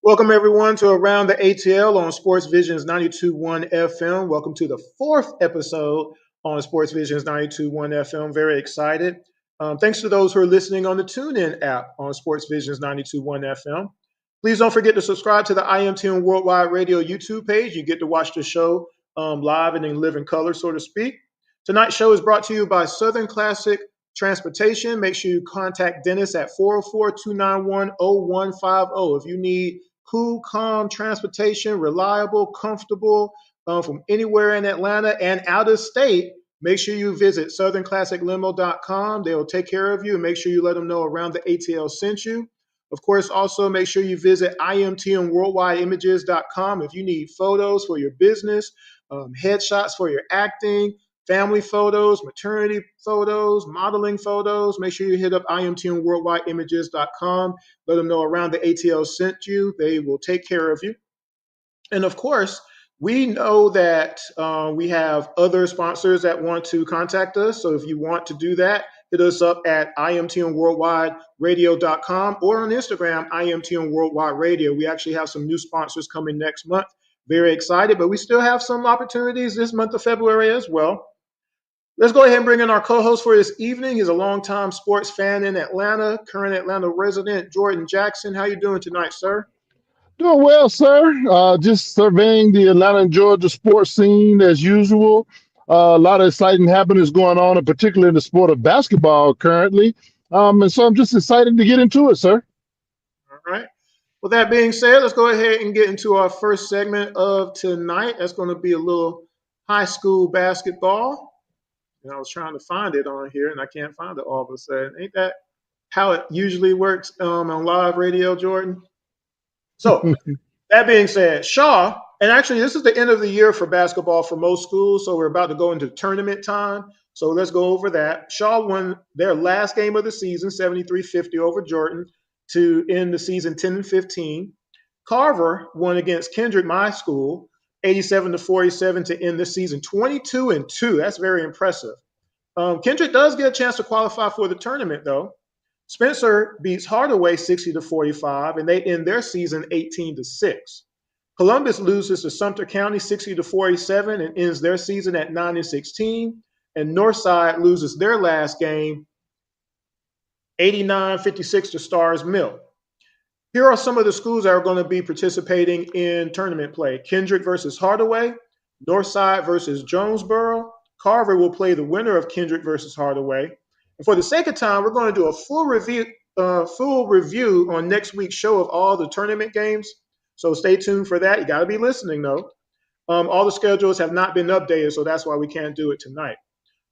Welcome, everyone, to Around the ATL on SportsVisions 92.1 FM. Welcome to the fourth episode on SportsVisions 92.1 FM. Very excited. Thanks to those who are listening on the TuneIn app on SportsVisions 92.1 FM. Please don't forget to subscribe to the IMTM Worldwide Radio YouTube page. You get to watch the show live and in living color, so to speak. Tonight's show is brought to you by Southern Classic Transportation. Make sure you contact Dennis at 404-291-0150 if you need cool, calm transportation, reliable, comfortable from anywhere in Atlanta and out of state. Make sure you visit southernclassiclimo.com. They will take care of you and make sure you let them know Around the ATL sent you. Of course, also make sure you visit IMTMworldwideimages.com if you need photos for your business, headshots for your acting, family photos, maternity photos, modeling photos. Make sure you hit up IMTMworldwideimages.com. Let them know Around the ATL sent you. They will take care of you. And of course, we know that we have other sponsors that want to contact us. So if you want to do that, hit us up at IMTMworldwideradio.com or on Instagram, IMTMworldwideradio. We actually have some new sponsors coming next month. Very excited, but we still have some opportunities this month of February as well. Let's go ahead and bring in our co-host for this evening. He's a longtime sports fan in Atlanta, current Atlanta resident, Jordan Jackson. How you doing tonight, sir? Doing well, sir. Just surveying the Atlanta and Georgia sports scene as usual. A lot of exciting happenings going on, and particularly in the sport of basketball currently. And so I'm just excited to get into it, sir. All right. With that being said, let's go ahead and get into our first segment of tonight. That's going to be a little high school basketball. And I was trying to find it on here, and I can't find it all of a sudden. Ain't that how it usually works on live radio, Jordan? So that being said, Shaw, and actually this is the end of the year for basketball for most schools, so we're about to go into tournament time. So let's go over that. Shaw won their last game of the season, 73-50 over Jordan, to end the season 10-15. Carver won against Kendrick, my school, 87-47 to end the season 22-2. That's very impressive. Kendrick does get a chance to qualify for the tournament, though. Spencer beats Hardaway 60-45, and they end their season 18-6. Columbus loses to Sumter County 60-47 and ends their season at 9-16. And Northside loses their last game 89-56 to Stars Mill. Here are some of the schools that are going to be participating in tournament play. Kendrick versus Hardaway, Northside versus Jonesboro. Carver will play the winner of Kendrick versus Hardaway. And for the sake of time, we're going to do a full review on next week's show of all the tournament games. So stay tuned for that. You got to be listening, though. All the schedules have not been updated, so that's why we can't do it tonight.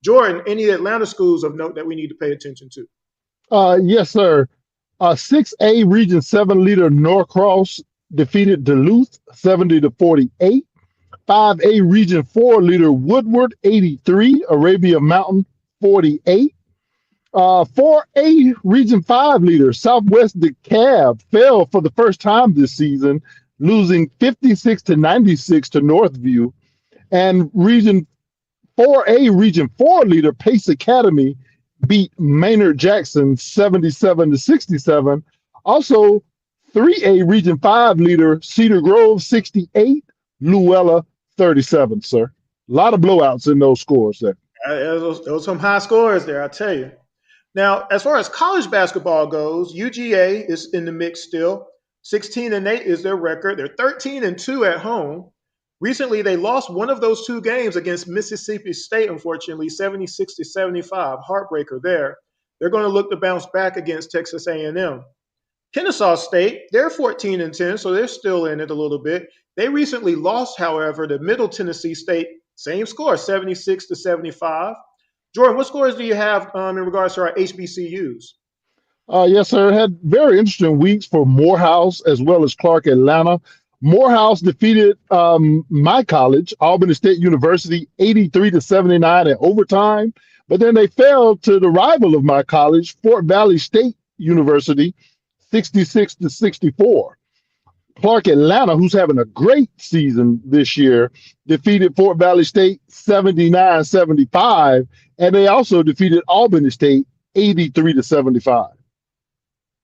Jordan, any Atlanta schools of note that we need to pay attention to? Yes, sir. 6A Region 7 leader Norcross defeated Duluth 70-48. 5A Region 4 leader Woodward 83, Arabia Mountain 48. 4A Region 5 leader Southwest DeKalb fell for the first time this season, losing 56-96 to Northview. And 4A Region 4 leader Pace Academy beat Maynard Jackson 77-67. Also, 3A Region 5 leader Cedar Grove 68, Luella 37, sir. A lot of blowouts in those scores there. Those some high scores there, I tell you. Now, as far as college basketball goes, UGA is in the mix still. 16-8 is their record. They're 13-2 at home. Recently, they lost one of those two games against Mississippi State, unfortunately, 76-75. Heartbreaker there. They're going to look to bounce back against Texas A&M. Kennesaw State, they're 14-10, so they're still in it a little bit. They recently lost, however, to Middle Tennessee State. Same score, 76-75. Jordan, what scores do you have in regards to our HBCUs? Yes, sir. Had very interesting weeks for Morehouse as well as Clark Atlanta. Morehouse defeated my college, Albany State University, 83-79 in overtime. But then they fell to the rival of my college, Fort Valley State University, 66-64. Clark Atlanta, who's having a great season this year, defeated Fort Valley State 79-75, and they also defeated Albany State 83-75.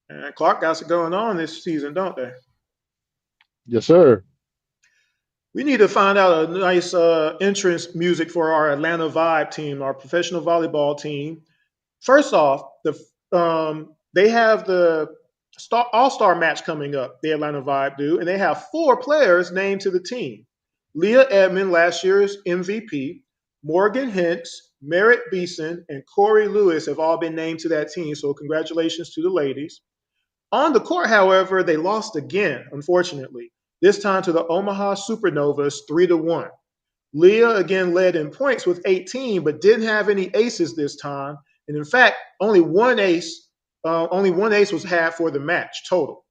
And Clark got it going on this season, don't they? Yes, sir. We need to find out a nice entrance music for our Atlanta Vibe team, our professional volleyball team. First off, they have the All Star match coming up. The Atlanta Vibe do, and they have 4 players named to the team. Leah Edmond, last year's MVP, Morgan Hintz, Merritt Beeson, and Corey Lewis have all been named to that team. So congratulations to the ladies. On the court, however, they lost again, unfortunately. This time to the Omaha Supernovas, 3-1. Leah again led in points with 18, but didn't have any aces this time. And in fact, only one ace was had for the match total.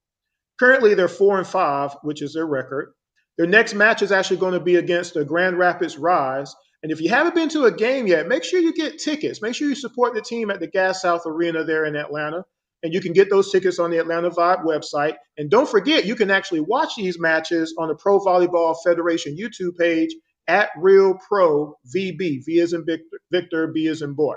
Currently, they're 4-5, which is their record. Their next match is actually going to be against the Grand Rapids Rise. And if you haven't been to a game yet, make sure you get tickets. Make sure you support the team at the Gas South Arena there in Atlanta. And you can get those tickets on the Atlanta Vibe website. And don't forget, you can actually watch these matches on the Pro Volleyball Federation YouTube page at Real Pro VB. V as in Victor, B as in boy.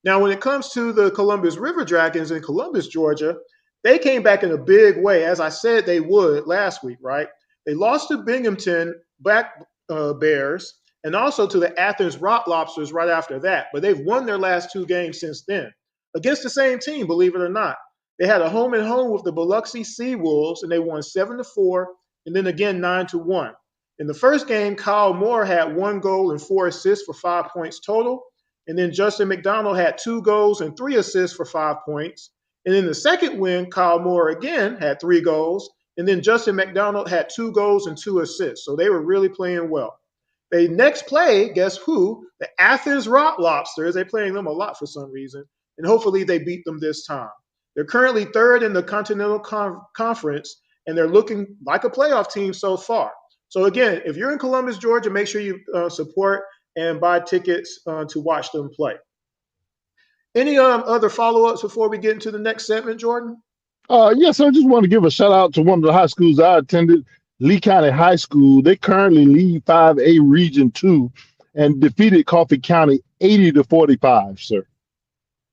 Now, when it comes to the Columbus River Dragons in Columbus, Georgia, they came back in a big way, as I said they would last week, right? They lost to Binghamton Black Bears and also to the Athens Rock Lobsters right after that. But they've won their last 2 games since then against the same team, believe it or not. They had a home and home with the Biloxi Sea Wolves, and they won 7-4, and then again 9-1. In the first game, Kyle Moore had 1 goal and 4 assists for 5 points total. And then Justin McDonald had 2 goals and 3 assists for 5 points. And in the second win, Kyle Moore again had 3 goals. And then Justin McDonald had 2 goals and 2 assists. So they were really playing well. They next play, guess who? The Athens Rock Lobsters. They're playing them a lot for some reason. And hopefully they beat them this time. They're currently 3rd in the Continental Conference, and they're looking like a playoff team so far. So again, if you're in Columbus, Georgia, make sure you support and buy tickets to watch them play. Any other follow-ups before we get into the next segment, Jordan? Yes, I just want to give a shout out to one of the high schools I attended, Lee County High School. They currently lead 5A Region 2 and defeated Coffee County 80-45, sir.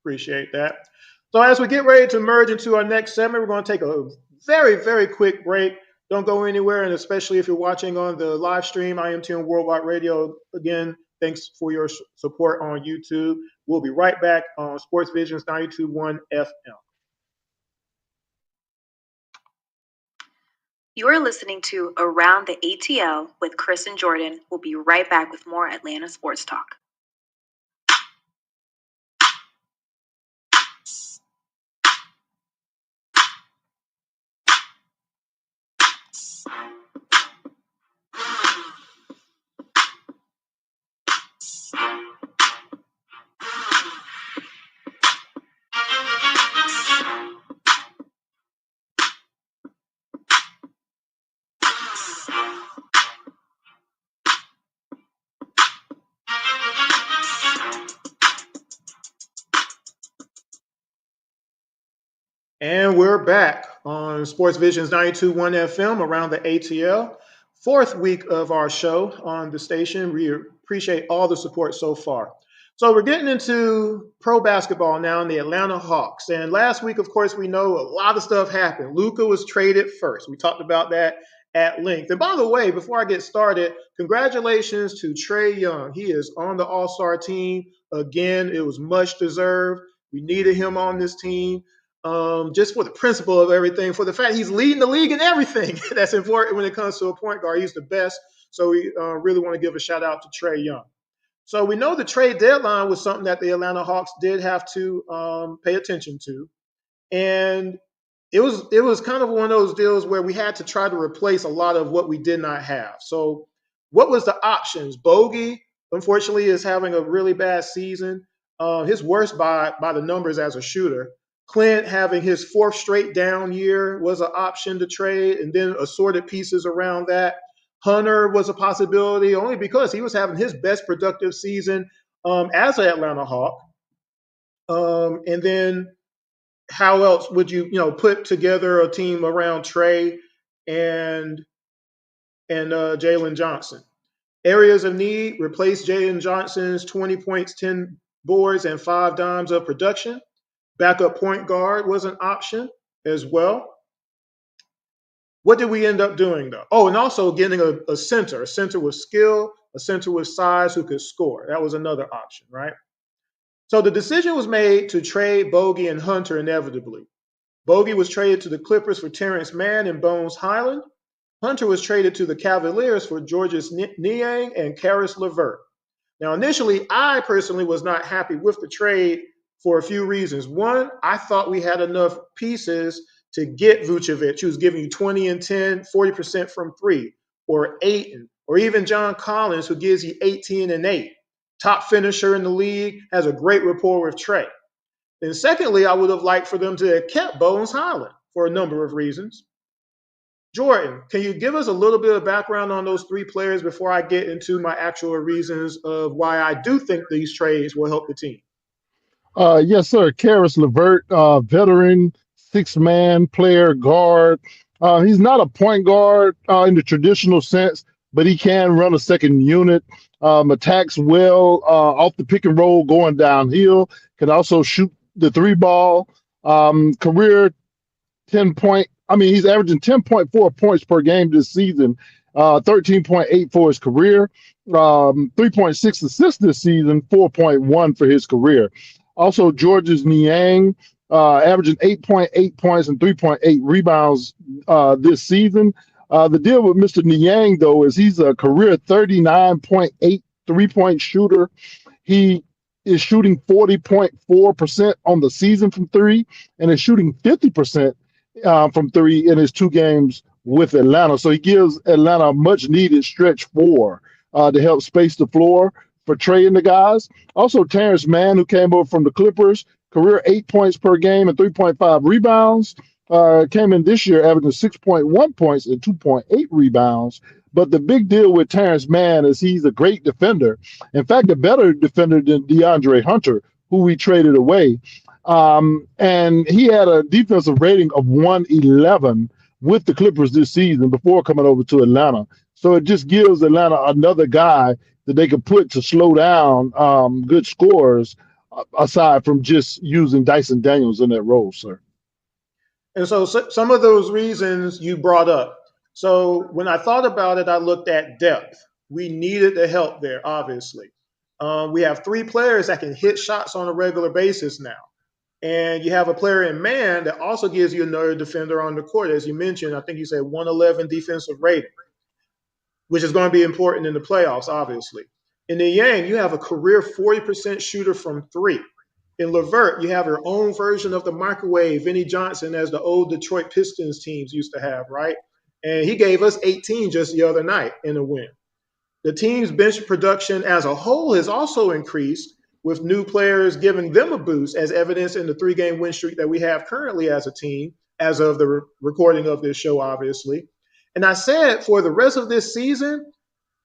Appreciate that. So as we get ready to merge into our next segment, we're going to take a very, very quick break. Don't go anywhere, and especially if you're watching on the live stream, IMTM Worldwide Radio, again, thanks for your support on YouTube. We'll be right back on SportsVisions 92.1 FM. You're listening to Around the ATL with Chris and Jordan. We'll be right back with more Atlanta Sports Talk. And we're back on SportsVisions 92.1 FM around the ATL. 4th week of our show on the station. We appreciate all the support so far. So we're getting into pro basketball now in the Atlanta Hawks. And last week, of course, we know a lot of stuff happened. Luka was traded first. We talked about that at length. And by the way, before I get started, congratulations to Trae Young. He is on the All-Star team. Again, it was much deserved. We needed him on this team. Just for the principle of everything, for the fact he's leading the league in everything. That's important when it comes to a point guard. He's the best. So we really want to give a shout out to Trae Young. So we know the trade deadline was something that the Atlanta Hawks did have to pay attention to. And it was kind of one of those deals where we had to try to replace a lot of what we did not have. So what was the options? Bogey, unfortunately, is having a really bad season. His worst by the numbers as a shooter. Clint having his 4th straight down year was an option to trade, and then assorted pieces around that. Hunter was a possibility only because he was having his best productive season as an Atlanta Hawk. And then how else would you put together a team around Trae and Jalen Johnson? Areas of need: replace Jalen Johnson's 20 points, 10 boards, and 5 dimes of production. Backup point guard was an option as well. What did we end up doing though? Oh, and also getting a center with skill, a center with size who could score. That was another option, right? So the decision was made to trade Bogey and Hunter inevitably. Bogey was traded to the Clippers for Terrence Mann and Bones Highland. Hunter was traded to the Cavaliers for Georges Niang and Karis LeVert. Now, initially, I personally was not happy with the trade for a few reasons. One, I thought we had enough pieces to get Vucevic, who's giving you 20 and 10, 40% from three, or Ayton, or even John Collins, who gives you 18 and 8. Top finisher in the league, has a great rapport with Trey. And secondly, I would have liked for them to have kept Bones Highland for a number of reasons. Jordan, can you give us a little bit of background on those three players before I get into my actual reasons of why I do think these trades will help the team? Yes, sir. Karis LeVert, veteran, six-man player, guard. He's not a point guard in the traditional sense, but he can run a second unit, attacks well off the pick and roll going downhill, can also shoot the three ball. Career 10 point. I mean, he's averaging 10.4 points per game this season, 13.8 for his career, 3.6 assists this season, 4.1 for his career. Also, Georges Niang, averaging 8.8 points and 3.8 rebounds this season. The deal with Mr. Niang, though, is he's a career 39.8 three-point shooter. He is shooting 40.4% on the season from three and is shooting 50% from three in his two games with Atlanta. So he gives Atlanta a much needed stretch four to help space the floor for Trey and the guys. Also, Terrence Mann, who came over from the Clippers, career 8 points per game and 3.5 rebounds. Came in this year averaging 6.1 points and 2.8 rebounds. But the big deal with Terrence Mann is he's a great defender. In fact, a better defender than DeAndre Hunter, who we traded away. And he had a defensive rating of 111 with the Clippers this season before coming over to Atlanta. So it just gives Atlanta another guy that they could put to slow down good scores, aside from just using Dyson Daniels in that role, sir. And so some of those reasons you brought up. So when I thought about it, I looked at depth. We needed the help there, obviously. We have three players that can hit shots on a regular basis now. And you have a player in man that also gives you another defender on the court. As you mentioned, I think you said 111 defensive rating, which is going to be important in the playoffs, obviously. In the Yang, you have a career 40% shooter from three. In LeVert, you have your own version of the microwave, Vinnie Johnson, as the old Detroit Pistons teams used to have, right? And he gave us 18 just the other night in a win. The team's bench production as a whole has also increased, with new players giving them a boost, as evidenced in the 3-game win streak that we have currently as a team, as of the recording of this show, obviously. And I said for the rest of this season,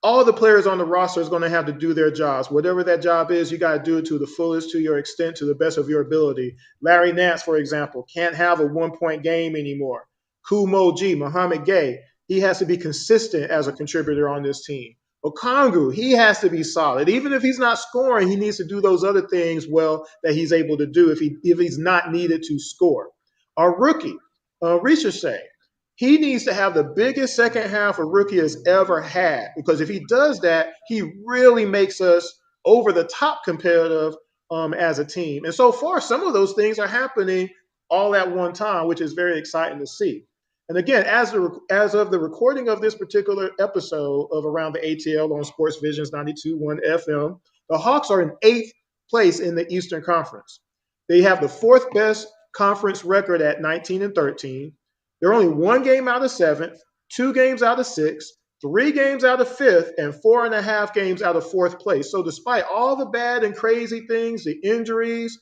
all the players on the roster is going to have to do their jobs. Whatever that job is, you got to do it to the fullest, to your extent, to the best of your ability. Larry Nance, for example, can't have a one-point game anymore. Kumo G, Muhammad Gay, he has to be consistent as a contributor on this team. Okongwu, he has to be solid. Even if he's not scoring, he needs to do those other things well that he's able to do if he's not needed to score. Our rookie, Richardson, he needs to have the biggest second half a rookie has ever had, because if he does that, he really makes us over the top competitive as a team. And so far, some of those things are happening all at one time, which is very exciting to see. And again, as of the recording of this particular episode of Around the ATL on SportsVisions 92.1 FM, the Hawks are in 8th place in the Eastern Conference. They have the 4th best conference record at 19 and 13. They're only 1 game out of 7th, 2 games out of 6th, 3 games out of 5th, and 4.5 games out of 4th place. So despite all the bad and crazy things, the injuries,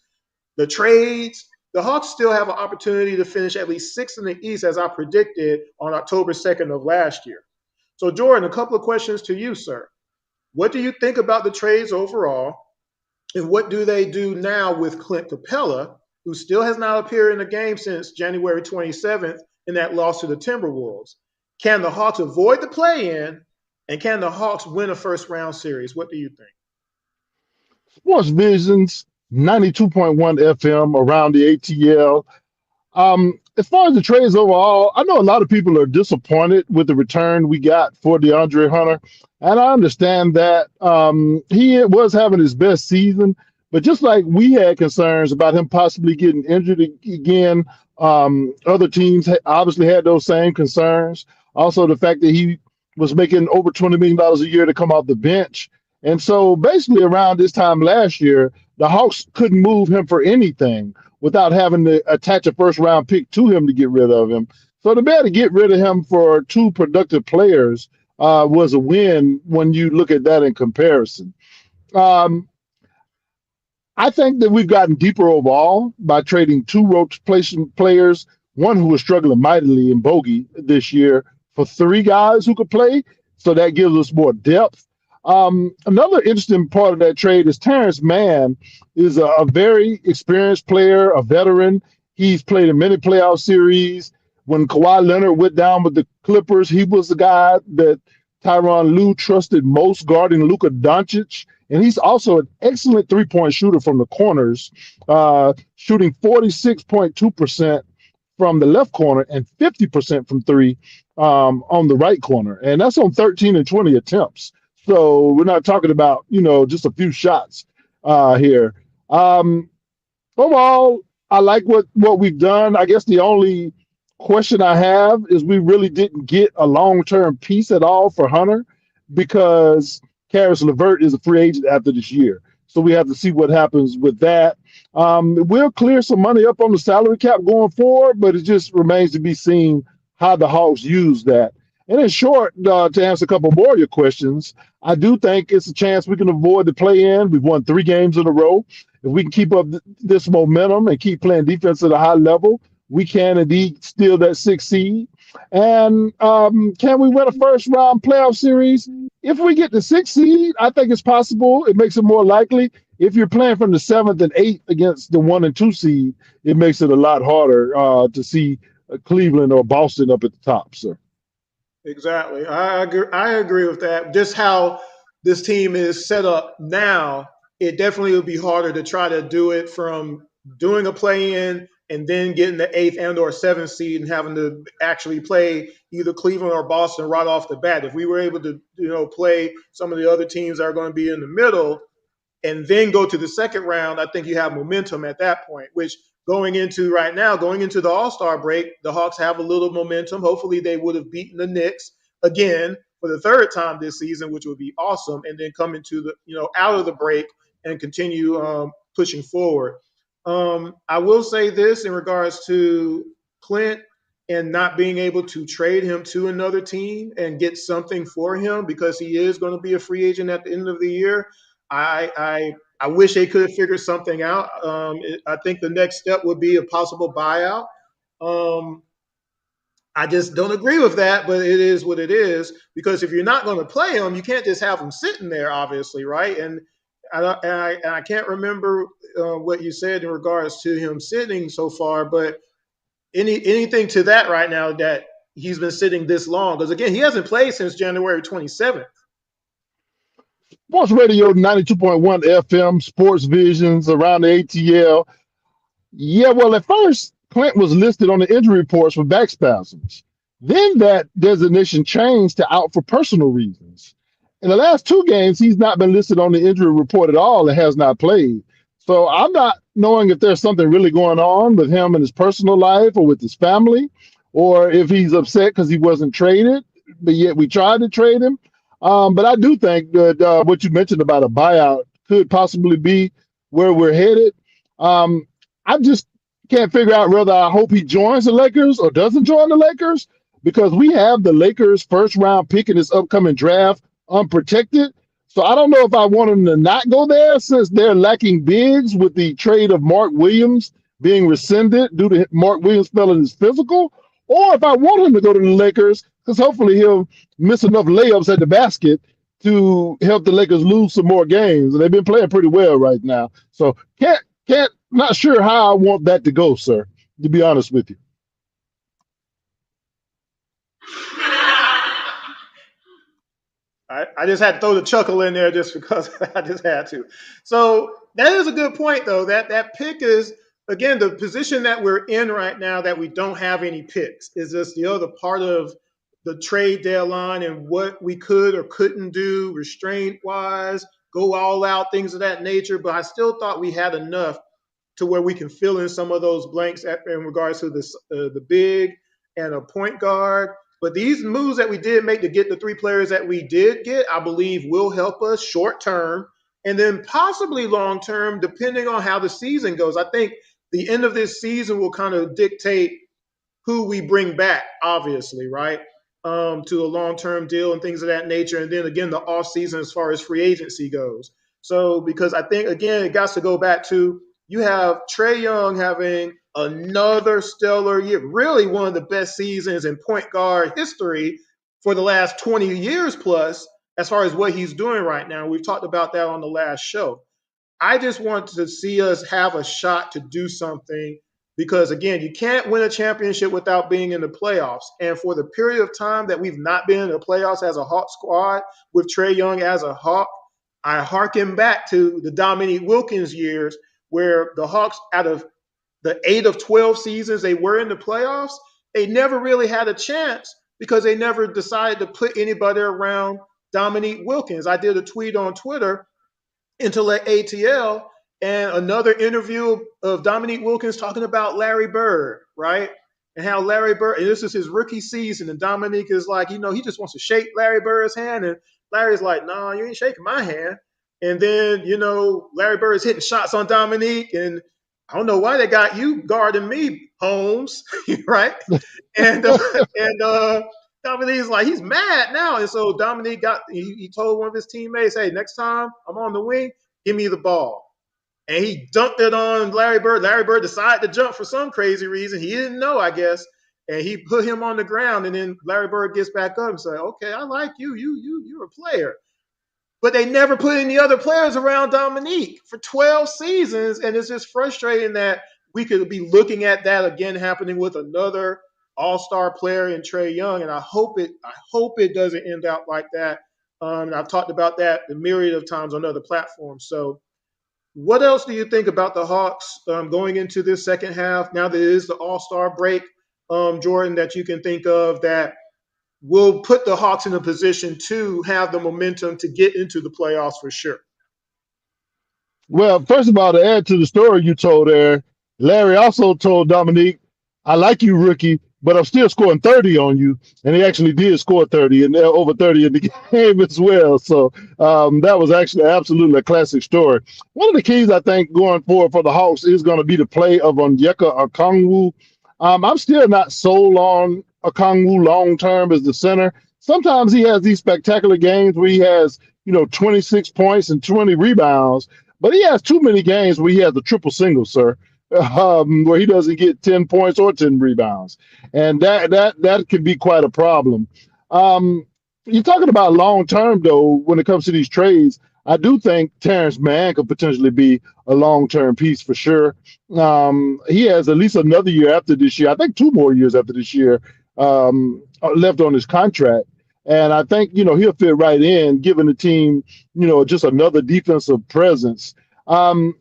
the trades, the Hawks still have an opportunity to finish at least 6th in the East, as I predicted on October 2nd of last year. So Jordan, a couple of questions to you, sir. What do you think about the trades overall? And what do they do now with Clint Capella, who still has not appeared in a game since January 27th in that loss to the Timberwolves? Can the Hawks avoid the play-in, and can the Hawks win a first-round series? What do you think? SportsVisions 92.1 FM around the ATL. as far as the trades overall, I know a lot of people are disappointed with the return we got for DeAndre Hunter, and I understand that he was having his best season. But just like we had concerns about him possibly getting injured again, other teams obviously had those same concerns. Also, the fact that he was making over $20 million a year to come off the bench. And so basically around this time last year, the Hawks couldn't move him for anything without having to attach a first round pick to him to get rid of him. So to be able to get rid of him for two productive players was a win when you look at that in comparison. Um, I think that we've gotten deeper overall by trading two rotation players, one who was struggling mightily in Bogey this year, for three guys who could play. So that gives us more depth. Another interesting part of that trade is Terrence Mann is a very experienced player, a veteran. He's played in many playoff series. When Kawhi Leonard went down with the Clippers, he was the guy that Tyronn Lue trusted most guarding Luka Doncic. And he's also an excellent three-point shooter from the corners, shooting 46.2% from the left corner and 50% from three on the right corner. And that's on 13 and 20 attempts. So we're not talking about, just a few shots here. Overall, I like what we've done. I guess the only question I have is we really didn't get a long-term piece at all for Hunter because Karis LeVert is a free agent after this year. So we have to see what happens with that. We'll clear some money up on the salary cap going forward, but it just remains to be seen how the Hawks use that. And in short, to answer a couple more of your questions, I do think it's a chance we can avoid the play-in. We've won 3 games in a row. If we can keep up this momentum and keep playing defense at a high level, we can indeed steal that 6th seed. And can we win a first-round playoff series? If we get the 6th seed, I think it's possible. It makes it more likely. If you're playing from the 7th and 8th against the 1 and 2 seed, it makes it a lot harder to see Cleveland or Boston up at the top, sir. Exactly. I agree with that. Just how this team is set up now, it definitely would be harder to try to do it from doing a play in and then getting the 8th and or 7th seed and having to actually play either Cleveland or Boston right off the bat. If we were able to, play some of the other teams that are going to be in the middle, and then go to the second round, I think you have momentum at that point, which going into the All-Star break, the Hawks have a little momentum. Hopefully they would have beaten the Knicks again for the third time this season, which would be awesome. And then come into out of the break and continue pushing forward. I will say this in regards to Clint and not being able to trade him to another team and get something for him because he is going to be a free agent at the end of the year. I wish they could have figured something out. I think the next step would be a possible buyout. Um, I just don't agree with that, but it is what it is. Because if you're not going to play him, you can't just have him sitting there, obviously, right? And I can't remember what you said in regards to him sitting so far, but anything to that right now that he's been sitting this long? Because again, he hasn't played since January 27th. Sports Radio 92.1 FM, SportsVisions, Around the ATL. Yeah, well, at first, Clint was listed on the injury reports for back spasms. Then that designation changed to out for personal reasons. In the last 2 games, he's not been listed on the injury report at all and has not played. So I'm not knowing if there's something really going on with him in his personal life or with his family, or if he's upset because he wasn't traded, but yet we tried to trade him. But I do think that what you mentioned about a buyout could possibly be where we're headed. I just can't figure out whether I hope he joins the Lakers or doesn't join the Lakers because we have the Lakers' first round pick in this upcoming draft unprotected. So I don't know if I want him to not go there since they're lacking bigs with the trade of Mark Williams being rescinded due to Mark Williams failing his physical, or if I want him to go to the Lakers because hopefully he'll miss enough layups at the basket to help the Lakers lose some more games. And they've been playing pretty well right now. So can't not sure how I want that to go, sir, to be honest with you. I just had to throw the chuckle in there just because I just had to. So that is a good point, though. That pick is again, the position that we're in right now that we don't have any picks is just the other part of the trade deadline and what we could or couldn't do restraint wise, go all out, things of that nature. But I still thought we had enough to where we can fill in some of those blanks in regards to the big and a point guard. But these moves that we did make to get the three players that we did get, I believe will help us short term and then possibly long term, depending on how the season goes. I think the end of this season will kind of dictate who we bring back, obviously, right? To a long-term deal and things of that nature. And then again, the off season as far as free agency goes. So because I think again, it got to go back to you have Trae Young having another stellar year, really one of the best seasons in point guard history for the last 20 years plus, as far as what he's doing right now. We've talked about that on the last show. I just want to see us have a shot to do something because, again, you can't win a championship without being in the playoffs. And for the period of time that we've not been in the playoffs as a Hawk squad with Trae Young as a Hawk, I harken back to the Dominique Wilkins years where the Hawks, out of the 8 of 12 seasons they were in the playoffs, they never really had a chance because they never decided to put anybody around Dominique Wilkins. I did a tweet on Twitter into ATL and another interview of Dominique Wilkins talking about Larry Bird, right? And how Larry Bird, and this is his rookie season, and Dominique is like, he just wants to shake Larry Bird's hand, and Larry's like, no, you ain't shaking my hand. And then, Larry Bird is hitting shots on Dominique, and I don't know why they got you guarding me, Holmes, right? And Dominique's like, he's mad now. And so Dominique he told one of his teammates, hey, next time I'm on the wing, give me the ball. And he dunked it on Larry Bird. Larry Bird decided to jump for some crazy reason. He didn't know, I guess. And he put him on the ground. And then Larry Bird gets back up and says, okay, I like you. You're a player. But they never put any other players around Dominique for 12 seasons. And it's just frustrating that we could be looking at that again happening with another all-star player in Trae Young. And I hope it doesn't end out like that. And I've talked about that a myriad of times on other platforms. So what else do you think about the Hawks going into this second half? Now that it is the all-star break, Jordan, that you can think of that will put the Hawks in a position to have the momentum to get into the playoffs for sure. Well, first of all, to add to the story you told there, Larry also told Dominique, I like you, rookie, but I'm still scoring 30 on you. And he actually did score 30 and over 30 in the game as well. So that was actually absolutely a classic story. One of the keys, I think, going forward for the Hawks is going to be the play of Onyeka Okongwu. I'm still not sold on Okongwu long-term as the center. Sometimes he has these spectacular games where he has, 26 points and 20 rebounds. But he has too many games where he has a triple single, sir, where he doesn't get 10 points or 10 rebounds. And that could be quite a problem. You're talking about long-term, though, when it comes to these trades. I do think Terrence Mann could potentially be a long-term piece for sure. He has at least another year after this year. I think 2 more years after this year left on his contract. And I think, he'll fit right in, giving the team, just another defensive presence. One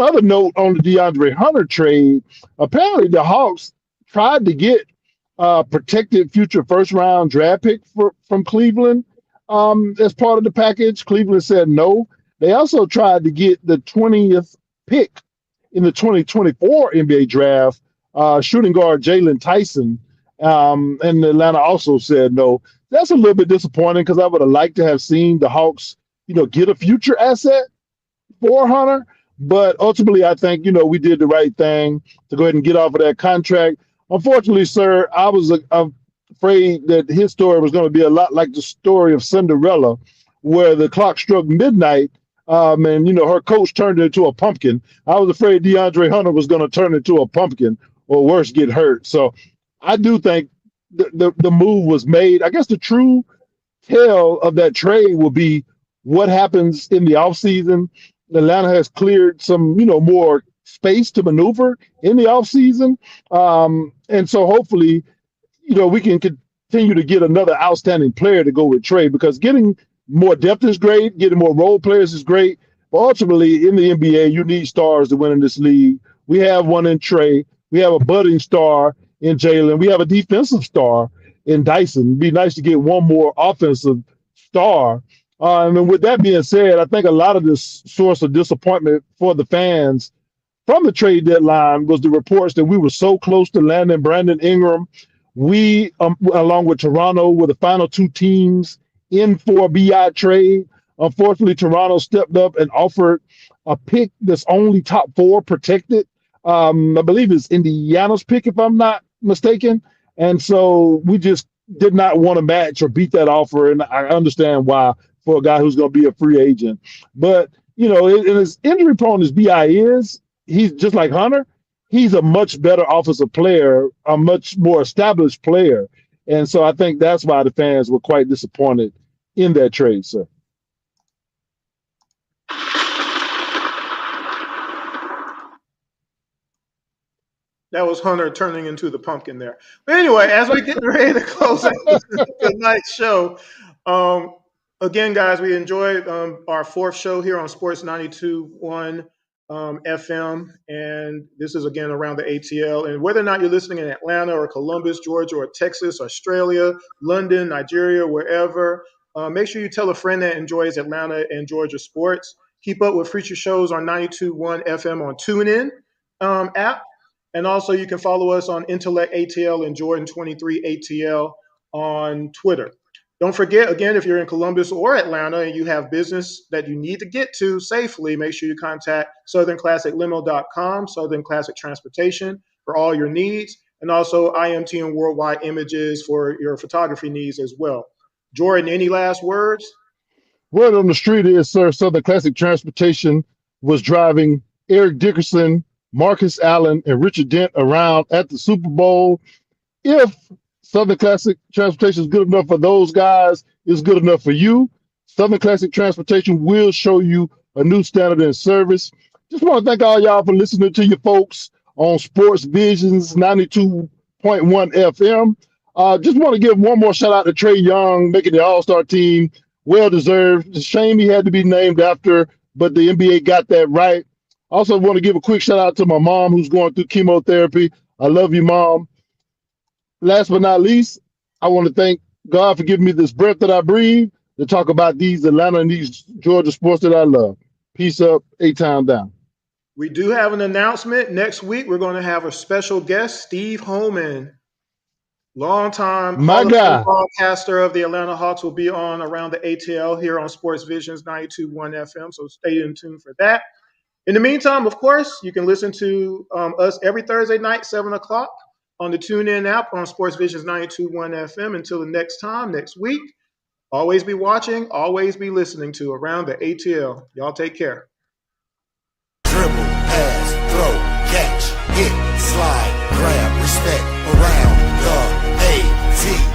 other note on the DeAndre Hunter trade, apparently the Hawks tried to get a protected future first-round draft pick from Cleveland as part of the package. Cleveland said no. They also tried to get the 20th pick in the 2024 NBA draft, shooting guard Jalen Tyson, and Atlanta also said no. That's a little bit disappointing because I would have liked to have seen the Hawks, get a future asset for Hunter. But ultimately, I think, we did the right thing to go ahead and get off of that contract. Unfortunately, sir, I was afraid that his story was going to be a lot like the story of Cinderella, where the clock struck midnight and, her coach turned into a pumpkin. I was afraid DeAndre Hunter was going to turn into a pumpkin or worse, get hurt. So I do think the move was made. I guess the true tale of that trade will be what happens in the offseason. Atlanta has cleared some, more space to maneuver in the offseason. And so hopefully, we can continue to get another outstanding player to go with Trae, because getting more depth is great, getting more role players is great. But ultimately, in the NBA, you need stars to win in this league, We have one in Trey. We have a budding star in Jalen. We have a defensive star in Dyson. It'd be nice to get one more offensive star. And then with that being said, I think a lot of this source of disappointment for the fans from the trade deadline was the reports that we were so close to landing Brandon Ingram. We, along with Toronto, were the final two teams in for a BI trade. Unfortunately, Toronto stepped up and offered a pick that's only top four protected. I believe it's Indiana's pick, if I'm not mistaken. And so we just did not want to match or beat that offer. And I understand why for a guy who's going to be a free agent. But, you know, and as injury prone as BI is, he's just like Hunter. He's a much better offensive player, a much more established player. And so I think that's why the fans were quite disappointed in that trade, sir. That was Hunter turning into the pumpkin there. But anyway, as we get ready to close out tonight's show, again, guys, we enjoyed our fourth show here on Sports 92.1 FM. And this is, again, Around the ATL. And whether or not you're listening in Atlanta or Columbus, Georgia, or Texas, Australia, London, Nigeria, wherever, make sure you tell a friend that enjoys Atlanta and Georgia sports. Keep up with future shows on 92.1 FM on TuneIn app. And also you can follow us on Intellect ATL and Jordan 23 ATL on Twitter. Don't forget, again, if you're in Columbus or Atlanta and you have business that you need to get to safely, make sure you contact SouthernClassicLimo.com, Southern Classic Transportation, for all your needs, and also IMTM Worldwide Images for your photography needs as well. Jordan, any last words? Word on the street is, sir, Southern Classic Transportation was driving Eric Dickerson, Marcus Allen, and Richard Dent around at the Super Bowl. If Southern Classic Transportation is good enough for those guys, it's good enough for you. Southern Classic Transportation will show you a new standard in service. Just want to thank all y'all for listening to your folks on SportsVisions 92.1 FM. Just want to give one more shout out to Trey Young, making the All-Star team. Well deserved. It's a shame he had to be named after, but the NBA got that right. Also want to give a quick shout out to my mom who's going through chemotherapy. I love you, Mom. Last but not least, I want to thank God for giving me this breath that I breathe to talk about these Atlanta and these Georgia sports that I love. Peace up, A-Town down. We do have an announcement. Next week, we're going to have a special guest, Steve Holman. Longtime Hall of Fame broadcaster of the Atlanta Hawks will be on Around the ATL here on SportsVisions 92.1 FM, so stay in tune for that. In the meantime, of course, you can listen to us every Thursday night, 7 o'clock, on the TuneIn app on SportsVisions 92.1 FM. Until the next time, next week, always be watching, always be listening to Around the ATL. Y'all take care. Dribble, pass, throw, catch, hit, slide, grab, respect, around the ATL.